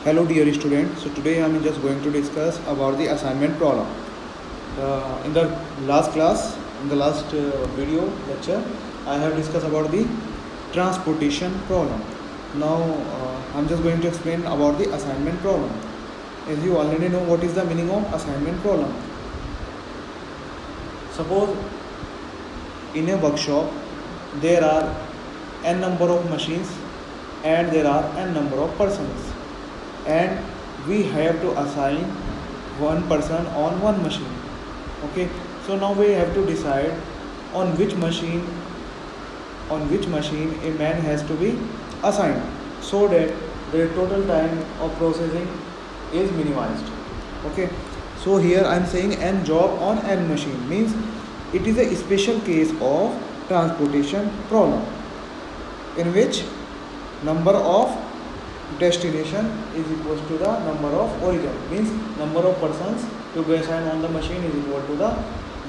Hello dear students. So today I am just going to discuss about the assignment problem. In the last class, in the last video lecture, I have discussed about the transportation problem. Now I am just going to explain about the assignment problem. As you already know what is the meaning of assignment problem. Suppose in a workshop there are n number of machines and there are n number of persons, and we have to assign one person on one machine. Okay, so now we have to decide on which machine a man has to be assigned, so that the total time of processing is minimized. Okay, so here I am saying n job on n machine means it is a special case of transportation problem in which number of destination is equal to the number of origin, means number of persons to be assigned on the machine is equal to the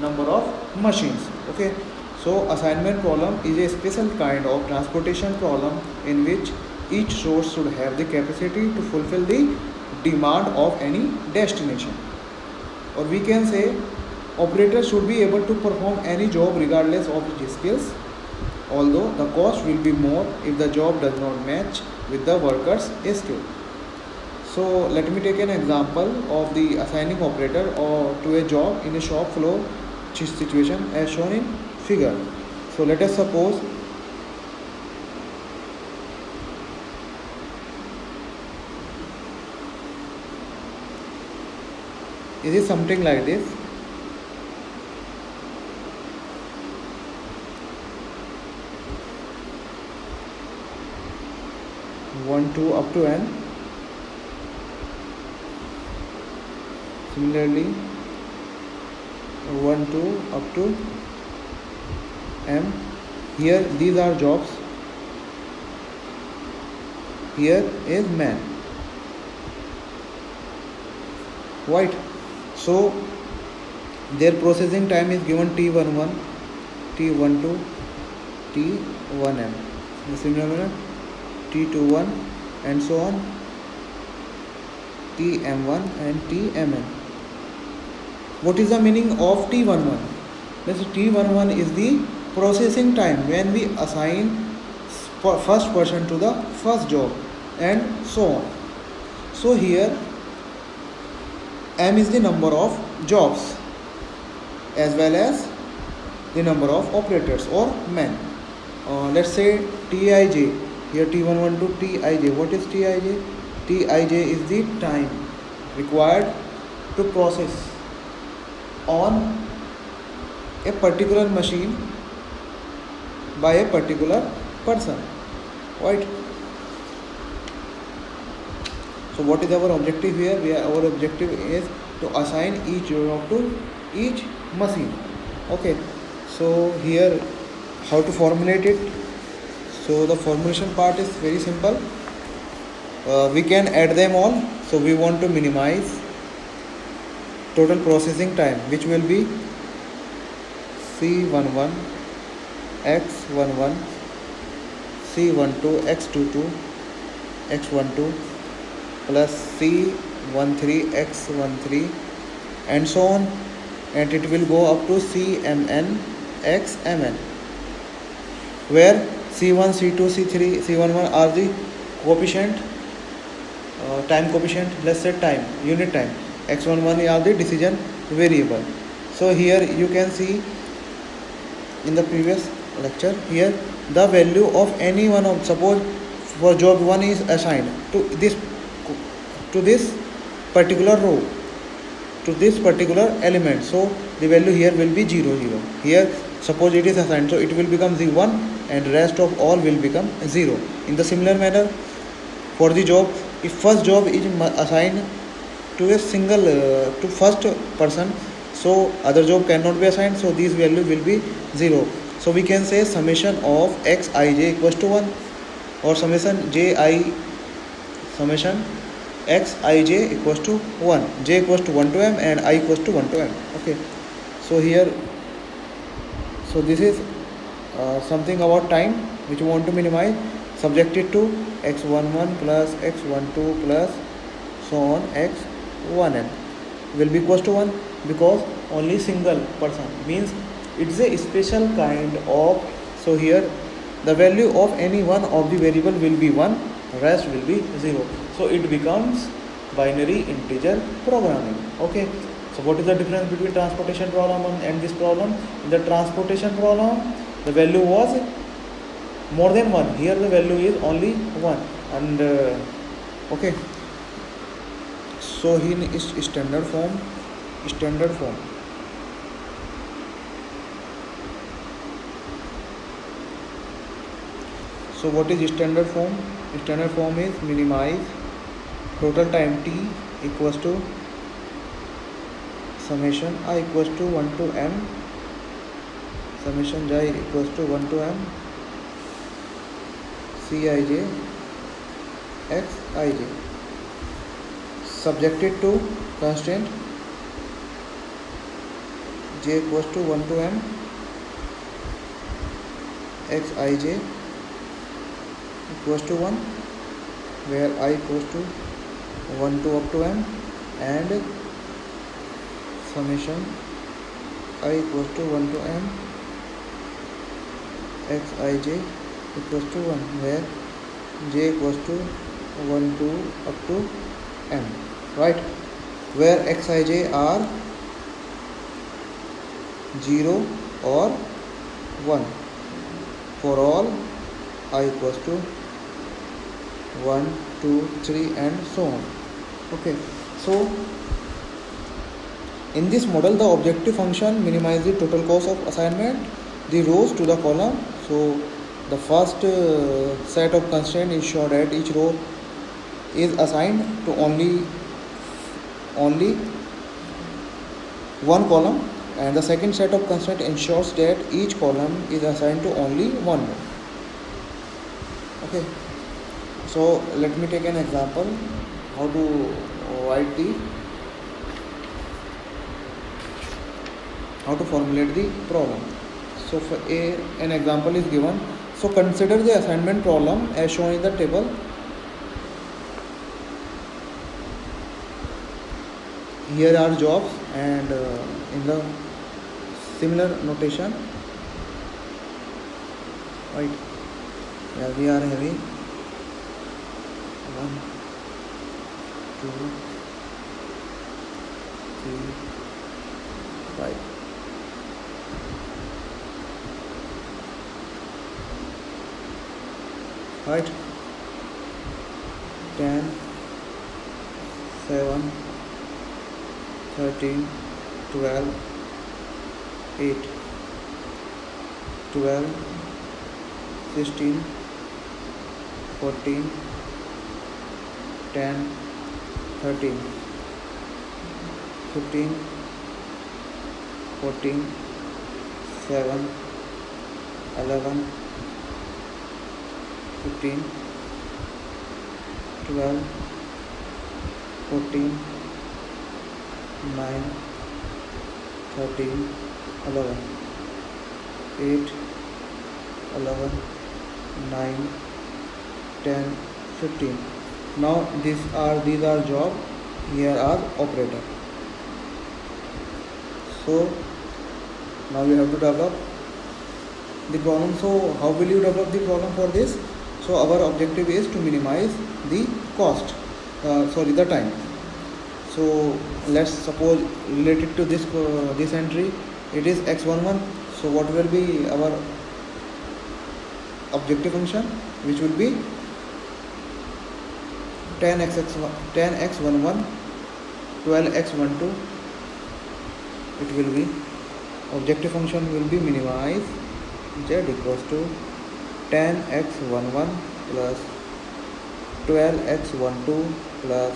number of machines. Okay, so assignment problem is a special kind of transportation problem in which each source should have the capacity to fulfill the demand of any destination, or we can say operator should be able to perform any job regardless of its skills, although the cost will be more if the job does not match with the worker's skill. So let me take an example of the assigning operator or to a job in a shop floor situation as shown in figure. So let us suppose it is something like this. One, two up to n. Similarly, 1, 2 up to m. Here these are jobs. Here is man. Right. So their processing time is given T11, T12, T1m. In the similar manner, T21 and so on, Tm1 and Tmn. What is the meaning of T11? Let's say T11 is the processing time when we assign first person to the first job and so on. So here m is the number of jobs as well as the number of operators or men. Let's say Tij. Here T11 to Tij. What is Tij? Tij is the time required to process on a particular machine by a particular person. Right? So what is our objective here? Our objective is to assign each job to each machine. Okay. So here how to formulate it? So the formulation part is very simple. We can add them all. So we want to minimize total processing time, which will be C11 X11, C12 X22, X12 plus C13 X13 and so on, and it will go up to Cmn Xmn, where C1, C2, C3, C11 are the coefficient, time coefficient, let's say time, unit time. X11 are the decision variable. So here you can see in the previous lecture, here the value of any one of, suppose for job 1 is assigned to this particular row, to this particular element. So the value here will be 0, 0. Here suppose it is assigned, so it will become 1 and rest of all will become 0. In the similar manner, for the job, if first job is assigned to a single to first person, so other job cannot be assigned, so this value will be 0. So we can say summation of xij equals to 1, or summation xij equals to 1, j equals to 1 to m and I equals to 1 to m. Okay, so here, so this is something about time which we want to minimize, subjected to x11 plus x12 plus so on x 1n will be equals to 1 because only single person means it's a special kind of. So here the value of any one of the variable will be 1, rest will be 0. So it becomes binary integer programming. Okay, so what is the difference between transportation problem and this problem? In the transportation problem the value was more than 1, here the value is only 1. And okay, so in is standard form. So what is standard form? Standard form is minimize total time t equals to summation I equals to 1 to m summation j equals to 1 to m Cij xij subjected to constraint j equals to 1 to m xij equals to 1 where I equals to 1 to up to m and summation I equals to 1 to m xij equals to 1 where j equals to 1 to up to m, right, where xij are 0 or 1 for all I equals to 1, 2, 3 and so on. Okay, so in this model the objective function minimizes the total cost of assignment the rows to the column. So the first set of constraints ensure that each row is assigned to only one column, and the second set of constraints ensures that each column is assigned to only one row. Okay, so let me take an example how to formulate the problem. So for an example is given. So consider the assignment problem as shown in the table. Here are jobs and in the similar notation, right? Yeah, we are having 1, 2, 3, 5. Right? 10, 7, 13, 12, 8, 12, 16, 14, 10, 13, 15, 14, 7, 11, 15, 12, 14, 9, 13, 11, 8, 11, 9, 10, 15. Now these are job, here are operator. So now you have to develop the problem. So how will you develop the problem for this? So our objective is to minimize the cost, the time. So let's suppose related to this entry it is x11. So what will be our objective function, which will be 10x11, 12x12. It will be objective function will be minimize z equals to 10x11 plus 12x12 plus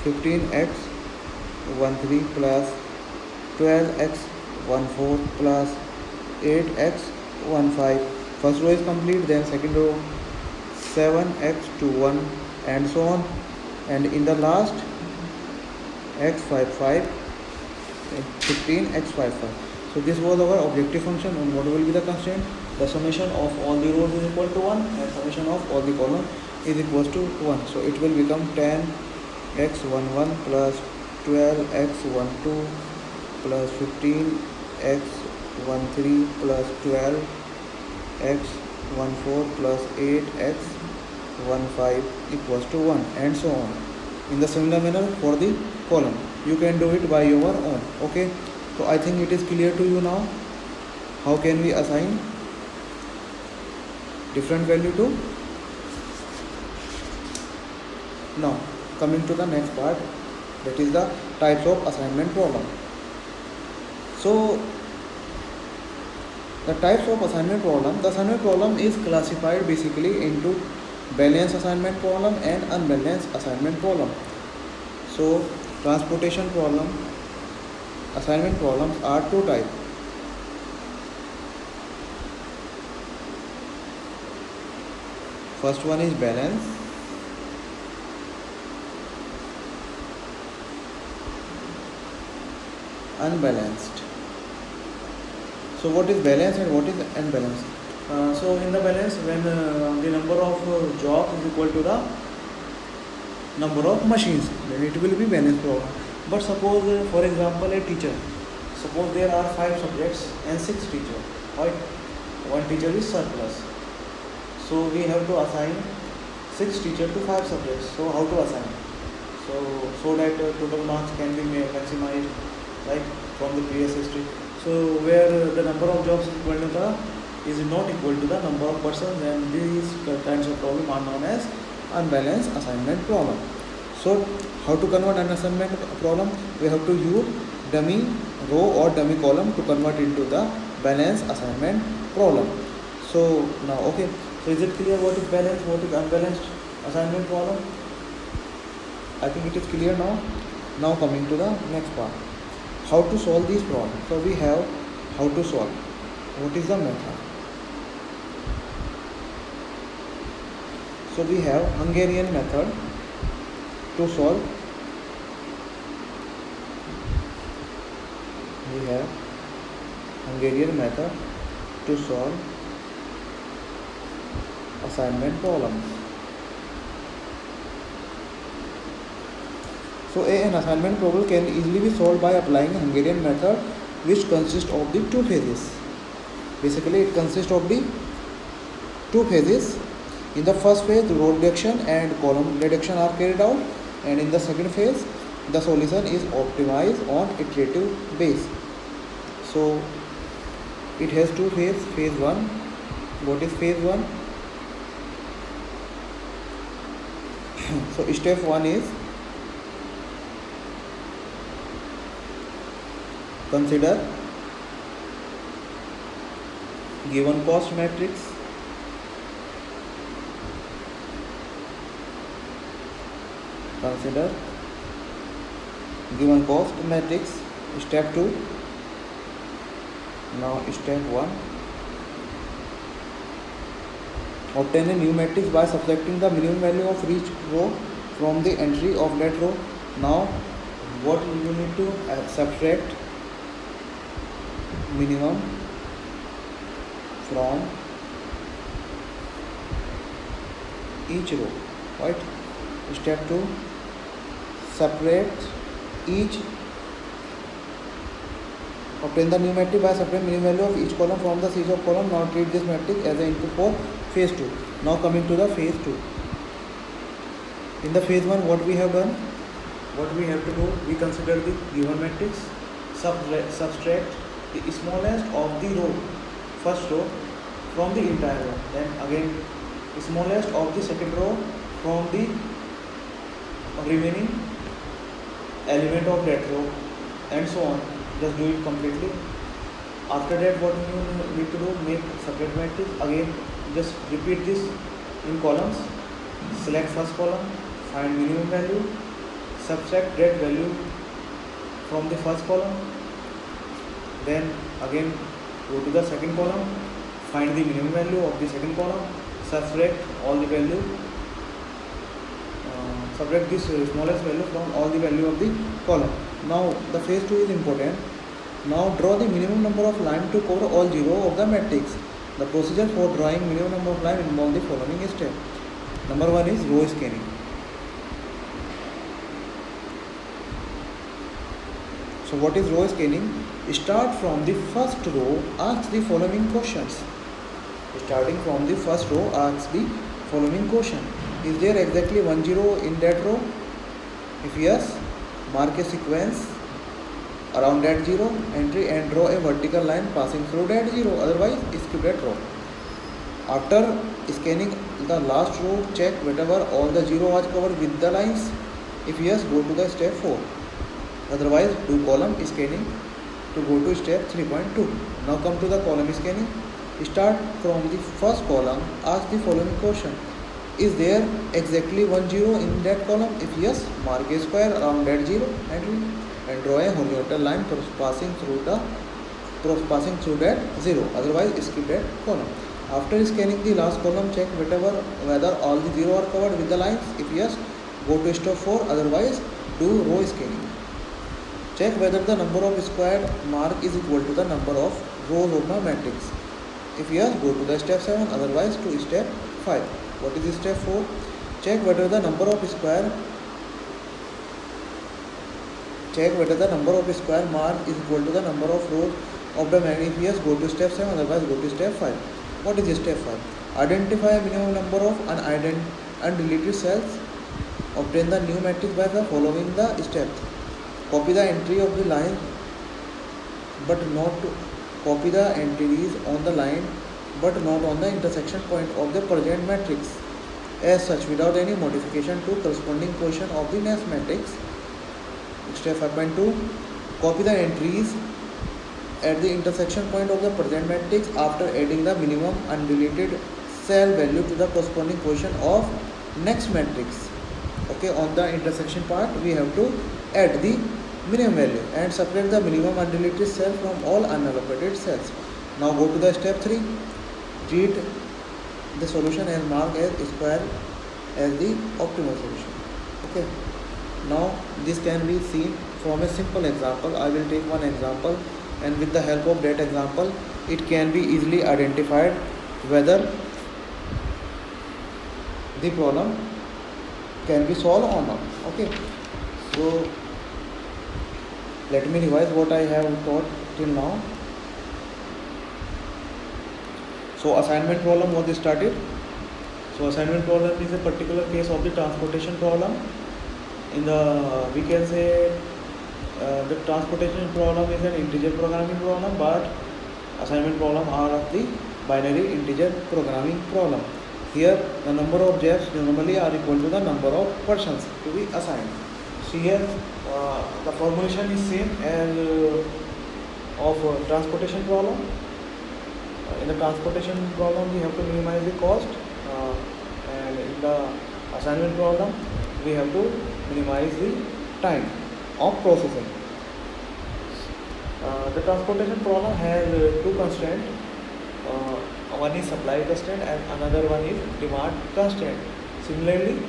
15x13 plus 12x14 plus 8x15. First row is complete, then second row 7x21 and so on, and in the last x55, 15x55. So this was our objective function, and what will be the constraint? The summation of all the rows is equal to 1 and summation of all the columns is equals to 1. So it will become 10x11 plus 12x12 plus 15x13 plus 12x14 plus 8x15 equals to 1, and so on. In the similar manner for the column, you can do it by your own. Okay, so I think it is clear to you now how can we assign different value to. Now coming to the next part, that is the types of assignment problem. So the types of assignment problem, the assignment problem is classified basically into balanced assignment problem and unbalanced assignment problem. So transportation problem, assignment problems are two types. First one is balance, unbalanced. So what is balance and what is unbalanced? So in the balance, when the number of jobs is equal to the number of machines, then it will be balanced problem. But suppose for example a teacher, suppose there are 5 subjects and 6 teachers, right? One teacher is surplus, so we have to assign 6 teachers to 5 subjects. So how to assign? So that total marks can be maximized, like from the previous history. So where the number of jobs is equal to the is not equal to the number of persons, and these kinds of problem are known as unbalanced assignment problem. So how to convert an assignment problem? We have to use dummy row or dummy column to convert into the balanced assignment problem. So now, okay, so is it clear what is balanced, what is unbalanced assignment problem? I think it is clear now. Now coming to the next part, how to solve these problems. So we have how to solve. What is the method? So we have Hungarian method to solve. We have Hungarian method to solve assignment problems. So an assignment problem can easily be solved by applying Hungarian method, which consists of the 2 phases. Basically it consists of the 2 phases. In the first phase, the row reduction and column reduction are carried out, and in the second phase, the solution is optimized on iterative base. So it has 2 phases. Phase 1. What is phase 1? So step 1 is consider given cost matrix, consider given cost matrix. Step 2. Now step 1, obtain a new matrix by subtracting the minimum value of each row from the entry of that row. Now what you need to subtract minimum from each row, right? Step 2, separate each, obtain the new matrix by subtracting minimum value of each column from the series of column. Now treat this matrix as an input for phase 2. Now coming to the phase 2. In the phase 1, what we have done, what we have to do, we consider the given matrix, subtract the smallest of the row, first row, from the entire row, then again smallest of the second row from the remaining element of that row, and so on. Just do it completely. After that, what you need to do, make separate matrix. Again, just repeat this in columns. Select first column, find minimum value, subtract that value from the first column, then again go to the second column, find the minimum value of the second column, subtract all the value, subtract this smallest value from all the value of the column. Now the phase 2 is important. Now draw the minimum number of lines to cover all zero of the matrix. The procedure for drawing minimum number of lines involves the following steps. Number one is row scanning. So what is row scanning? Start from the first row, ask the following questions. Starting from the first row, ask the following question. Is there exactly 1 0 in that row? If yes, mark a sequence around that 0 entry and draw a vertical line passing through that 0. Otherwise, skip that row. After scanning the last row, check whether all the 0 was covered with the lines. If yes, go to the step 4. Otherwise, do column scanning to go to step 3.2. Now come to the column scanning. Start from the first column, ask the following question. Is there exactly 1 0 in that column? If yes, mark a square around that 0 and draw a horizontal line passing through that 0. Otherwise, skip that column. After scanning the last column, check whether all the 0 are covered with the lines. If yes, go to step 4. Otherwise, do row scanning. Check whether the number of squared mark is equal to the number of rows of the matrix. If yes, go to the step 7. Otherwise, to step 5. What is step 4? Check whether the number of square mark is equal to the number of rows of the matrix. If yes, go to step 7. Otherwise, go to step 5. What is step 5? Identify a minimum number of undeleted cells. Obtain the new matrix by the following the steps. Copy the entry of the line, but not to copy the entries on the line, but not on the intersection point of the present matrix. As such, without any modification to corresponding position of the next matrix. Step 5.2. Copy the entries at the intersection point of the present matrix after adding the minimum undeleted cell value to the corresponding position of next matrix. Okay, on the intersection part, we have to add the minimum value and separate the minimum undeleted cell from all unallocated cells. Now go to the step 3. Treat the solution and mark as square as the optimal solution. Okay. Now this can be seen from a simple example. I will take one example, and with the help of that example, it can be easily identified whether the problem can be solved or not. Okay. So let me revise what I have taught till now. So assignment problem was started. So assignment problem is a particular case of the transportation problem. We can say the transportation problem is an integer programming problem, but assignment problem are of the binary integer programming problem. Here the number of jobs normally are equal to the number of persons to be assigned. So here the formulation is same as of transportation problem. In the transportation problem, we have to minimize the cost, and in the assignment problem, we have to minimize the time of processing. The transportation problem has two constraints. One is supply constraint and another one is demand constraint. Similarly,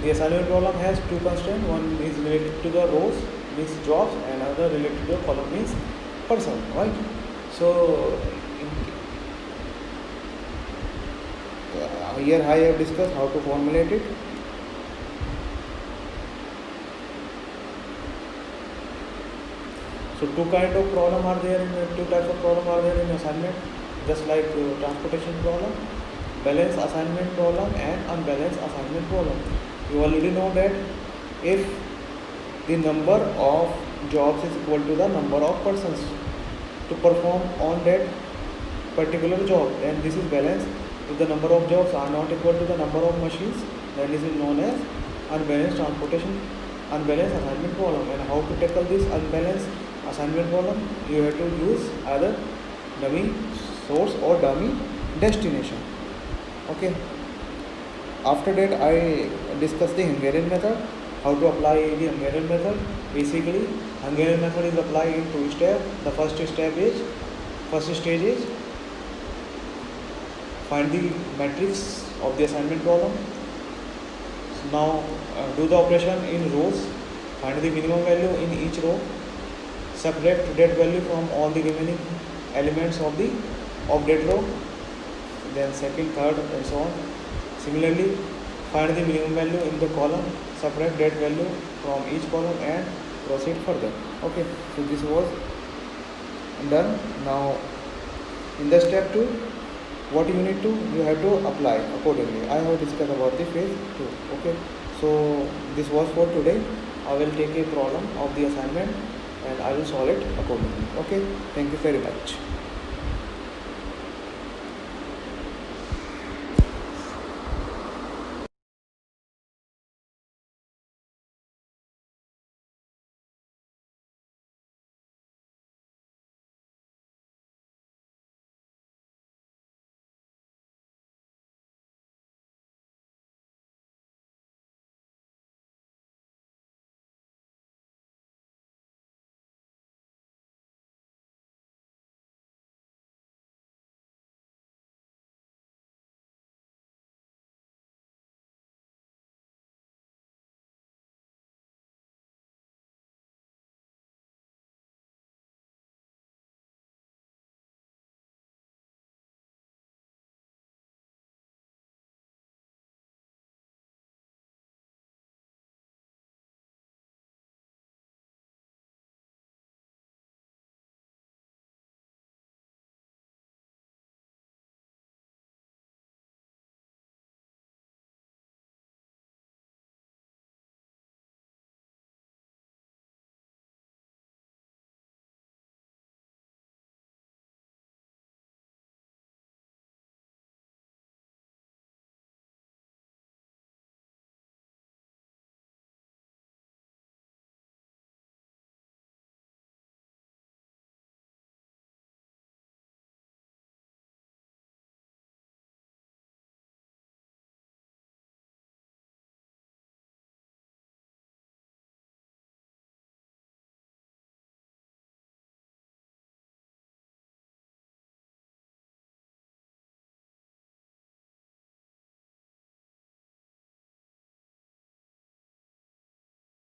the assignment problem has two constraints. One is related to the rows, means jobs, and another related to the column, means person, right? So here I have discussed how to formulate it. So two types of problem are there in assignment, just like transportation problem, balanced assignment problem and unbalanced assignment problem. You already know that if the number of jobs is equal to the number of persons to perform on that particular job, then this is balanced. If the number of jobs are not equal to the number of machines, then this is known as unbalanced assignment problem. And how to tackle this unbalanced assignment problem? You have to use either dummy source or dummy destination. Okay. After that, I discussed the Hungarian method. How to apply the Hungarian method? Basically, Hungarian method is applied in two steps. The first stage is find the matrix of the assignment problem. So now do the operation in rows. Find the minimum value in each row. Subtract that value from all the remaining elements of that row. Then second, third, and so on. Similarly, find the minimum value in the column, subtract that value from each column and proceed further. Okay, so this was done. Now in the step 2, what you need to, you have to apply accordingly. I have discussed about the phase 2. Okay, so this was for today. I will take a problem of the assignment and I will solve it accordingly. Okay, thank you very much.